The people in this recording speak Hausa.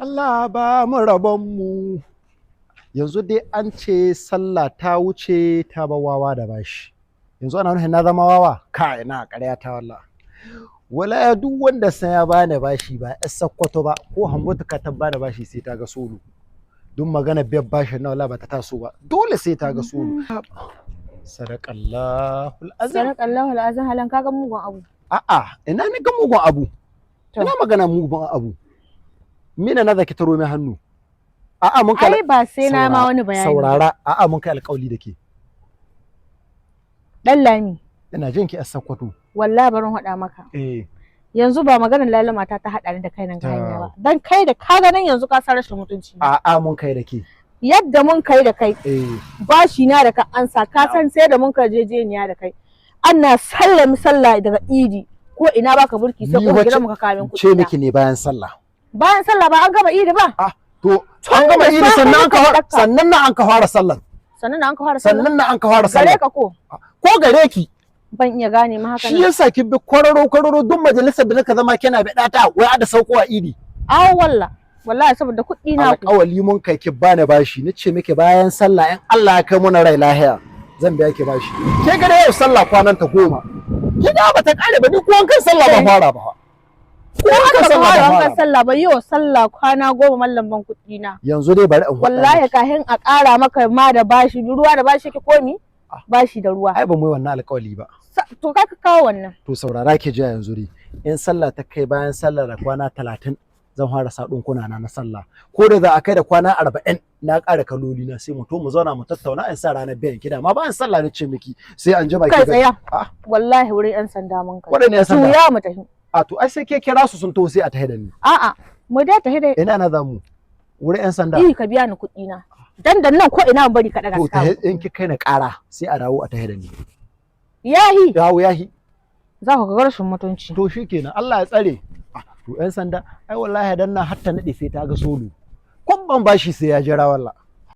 Allah ba mu rabonmu. Yanzu dai an ce sallah ta wuce ta ba wawa da bashi. Yanzu ana nufin na zama wawa? Kai na ƙarya ta wallah. Wala duk wanda sai ya bani bashi ba ya sakkwato ba ko hambota ka ta bani bashi sai ta ga solo. Duk magana biyar bashi na wala ba ta taso ba. Dole sai ta ga solo. Sadaqallahul azim. Sadaqallahul azim halan kaga mugun abu. A'a, ina ni ga mugun abu. Ina magana mugun abu. Mina na zaki taro mai hannu. A'a mun kai. Ai ba sai na ma wani bayani. Saurara, a'a mun kai alƙawli da ke. Dan Lami. Ina jin ki a sakkwato. Wallahi barin haɗa maka. Yanzu ba maganar lalama ta haɗa ni da kai nan ka hanya ba. Dan kai da ka ganin yanzu ka san rashin mutunci. A'a mun kai da ke. Yadda mun kai da kai. Bashi na da ka ansa ka san sai da mun kai jejeniya da kai. Ana sallami sallah daga idi ko ina baka burki sai ko gidan muka kamin kuɗi. Ce miki ne bayan sallah. Bayan sallah ba an gama idi ba? To an gama idi sannan na an ka fara sallar. Sannan na an ka fara sallah. Sannan na an ka fara sallar. Gare ka ko? Ko gare ki. Ban iya gane ma haka. Shi yasa ki bi kwararo duk majalisar da naka zama kina bi data wai ada sauko a idi. Wallahi saboda kuɗi na ku. Alƙawali mun kai ki bani bashi ni ce miki bayan sallah in Allah ya kai muna rai lahiya zan biya ki bashi. Ke gare yau sallah kwanan ta 10. Ki ga ba ta kare ba ni ko kan sallah ba fara ba. Ko aka fara sallah ba yau sallah kwana 10 mallam ban kuɗi na. Yanzu dai bari in wallahi kahin a ƙara maka ma da bashi ruwa da bashi ki komi? Bashi da ruwa. Ai ba mu yi wannan alƙawali ba. To ka kawo wannan. To saurara ki ji yanzu dai in sallah ta kai bayan sallah da kwana 30 zan fara sa ɗinkuna na sallah ko da za a kai da kwana 40 na ƙara kaloli na sai mu to mu zauna mu tattauna in sa ranar biyan kida amma bayan sallah ne ce miki sai an jima ki kai tsaya wallahi wurin yan sanda mun kai wadanne yan sanda ya mu tafi to ai sai ke kira su sun to sai a tahi da ni a'a mu dai tahi da ina na zamu wurin yan sanda ka biya ni kuɗi na dan nan ko ina bari ka daga to in ki kai na ƙara sai a dawo a tahi da ni yahi za ka ga rashin mutunci to shikenan Allah ya tsare to yan sanda ai wallahi dan na hatta nade sai ta ga solo kun ban bashi sai ya jira wallah